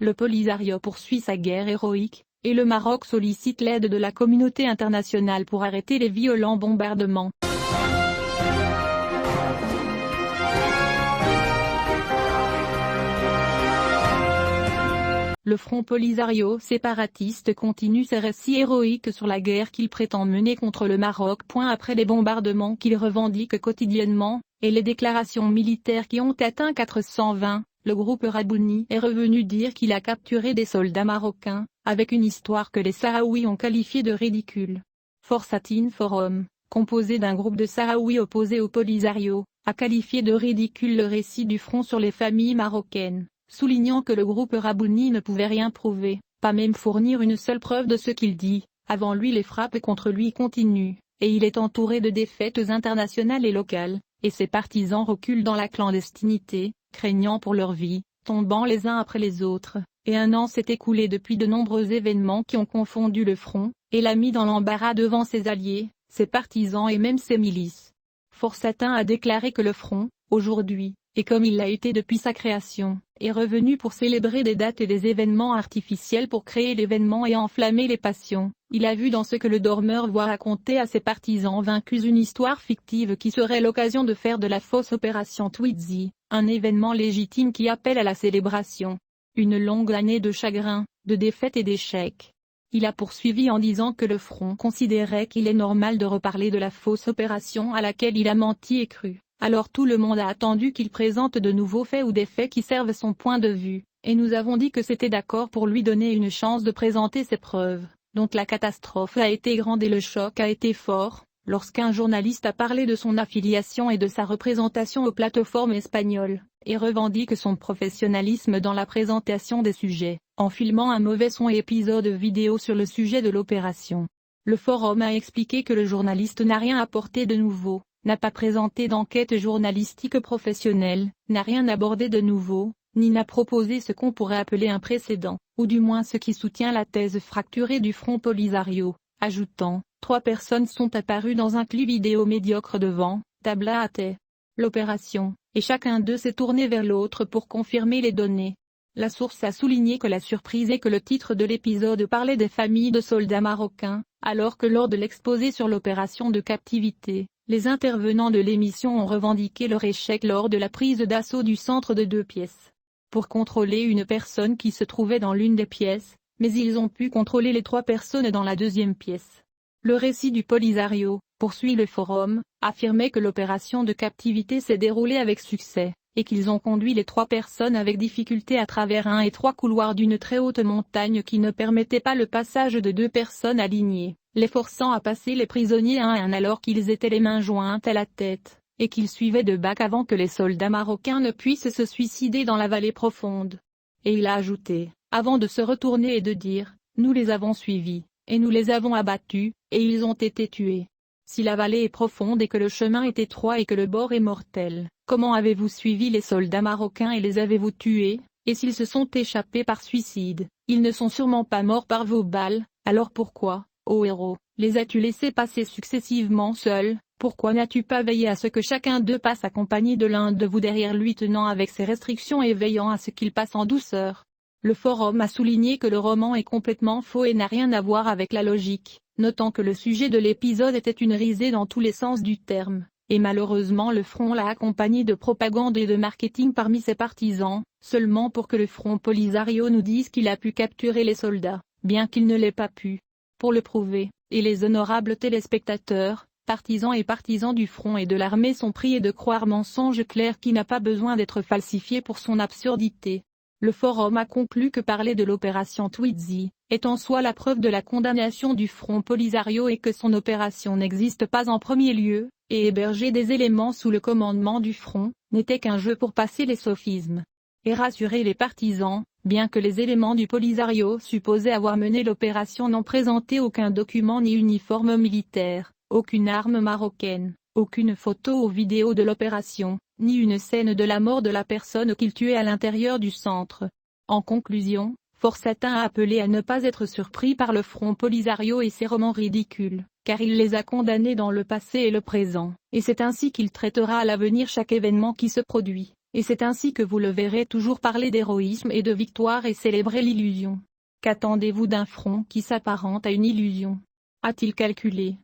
Le Polisario poursuit sa guerre héroïque, et le Maroc sollicite l'aide de la communauté internationale pour arrêter les violents bombardements. Le Front Polisario séparatiste continue ses récits héroïques sur la guerre qu'il prétend mener contre le Maroc. Après les bombardements qu'il revendique quotidiennement, et les déclarations militaires qui ont atteint 420, le groupe Rabouni est revenu dire qu'il a capturé des soldats marocains, avec une histoire que les Sahraouis ont qualifiée de ridicule. Forçatine Forum, composé d'un groupe de Sahraouis opposés au Polisario, a qualifié de ridicule le récit du front sur les familles marocaines, soulignant que le groupe Rabouni ne pouvait rien prouver, pas même fournir une seule preuve de ce qu'il dit. Avant lui, les frappes contre lui continuent, et il est entouré de défaites internationales et locales, et ses partisans reculent dans la clandestinité, craignant pour leur vie, tombant les uns après les autres, et un an s'est écoulé depuis de nombreux événements qui ont confondu le front, et l'a mis dans l'embarras devant ses alliés, ses partisans et même ses milices. Forçatin a déclaré que le front, aujourd'hui, et comme il l'a été depuis sa création, est revenu pour célébrer des dates et des événements artificiels pour créer l'événement et enflammer les passions. Il a vu dans ce que le dormeur voit raconter à ses partisans vaincus une histoire fictive qui serait l'occasion de faire de la fausse opération Twizy, un événement légitime qui appelle à la célébration. Une longue année de chagrin, de défaites et d'échecs. Il a poursuivi en disant que le front considérait qu'il est normal de reparler de la fausse opération à laquelle il a menti et cru. Alors tout le monde a attendu qu'il présente de nouveaux faits ou des faits qui servent son point de vue, et nous avons dit que c'était d'accord pour lui donner une chance de présenter ses preuves. Donc la catastrophe a été grande et le choc a été fort, lorsqu'un journaliste a parlé de son affiliation et de sa représentation aux plateformes espagnoles, et revendique son professionnalisme dans la présentation des sujets, en filmant un mauvais son et épisode vidéo sur le sujet de l'opération. Le forum a expliqué que le journaliste n'a rien apporté de nouveau, n'a pas présenté d'enquête journalistique professionnelle, n'a rien abordé de nouveau, ni n'a proposé ce qu'on pourrait appeler un précédent, ou du moins ce qui soutient la thèse fracturée du Front Polisario, ajoutant, 3 personnes sont apparues dans un clip vidéo médiocre devant, Tablaté. L'opération, et chacun d'eux s'est tourné vers l'autre pour confirmer les données. La source a souligné que la surprise est que le titre de l'épisode parlait des familles de soldats marocains, alors que lors de l'exposé sur l'opération de captivité, les intervenants de l'émission ont revendiqué leur échec lors de la prise d'assaut du centre de 2 pièces. Pour contrôler une personne qui se trouvait dans l'une des pièces, mais ils ont pu contrôler les 3 personnes dans la 2e pièce. Le récit du Polisario, poursuit le forum, affirmait que l'opération de captivité s'est déroulée avec succès, et qu'ils ont conduit les 3 personnes avec difficulté à travers un étroit couloir d'une très haute montagne qui ne permettait pas le passage de 2 personnes alignées, les forçant à passer les prisonniers un à un alors qu'ils étaient les mains jointes à la tête, et qu'ils suivaient de bac avant que les soldats marocains ne puissent se suicider dans la vallée profonde. Et il a ajouté, avant de se retourner et de dire, nous les avons suivis, et nous les avons abattus, et ils ont été tués. Si la vallée est profonde et que le chemin est étroit et que le bord est mortel, comment avez-vous suivi les soldats marocains et les avez-vous tués? Et s'ils se sont échappés par suicide, ils ne sont sûrement pas morts par vos balles, alors pourquoi, ô héros, les as-tu laissés passer successivement seuls? Pourquoi n'as-tu pas veillé à ce que chacun d'eux passe accompagné de l'un de vous derrière lui tenant avec ses restrictions et veillant à ce qu'il passe en douceur? Le forum a souligné que le roman est complètement faux et n'a rien à voir avec la logique, notant que le sujet de l'épisode était une risée dans tous les sens du terme, et malheureusement le front l'a accompagné de propagande et de marketing parmi ses partisans, seulement pour que le Front Polisario nous dise qu'il a pu capturer les soldats, bien qu'il ne l'ait pas pu. Pour le prouver, et les honorables téléspectateurs, partisans et partisans du front et de l'armée sont priés de croire mensonge clair qui n'a pas besoin d'être falsifié pour son absurdité. Le forum a conclu que parler de l'opération Twizy est en soi la preuve de la condamnation du Front Polisario et que son opération n'existe pas en premier lieu, et héberger des éléments sous le commandement du front, n'était qu'un jeu pour passer les sophismes. Et rassurer les partisans, bien que les éléments du Polisario supposés avoir mené l'opération n'ont présenté aucun document ni uniforme militaire, aucune arme marocaine, aucune photo ou vidéo de l'opération, ni une scène de la mort de la personne qu'ils tuaient à l'intérieur du centre. En conclusion, Forçatin a appelé à ne pas être surpris par le Front Polisario et ses romans ridicules, car il les a condamnés dans le passé et le présent, et c'est ainsi qu'il traitera à l'avenir chaque événement qui se produit. Et c'est ainsi que vous le verrez toujours parler d'héroïsme et de victoire et célébrer l'illusion. Qu'attendez-vous d'un front qui s'apparente à une illusion? A-t-il calculé,